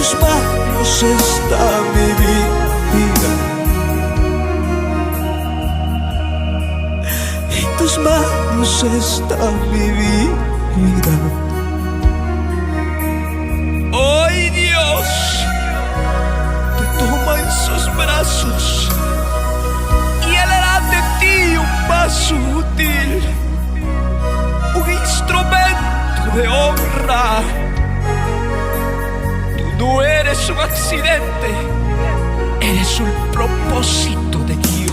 tus manos está mi vida. En tus manos está mi vida. Hoy Dios te toma en sus brazos y Él hará de ti un vaso útil, un instrumento de honra. Tú no eres un accidente, eres un propósito de Dios.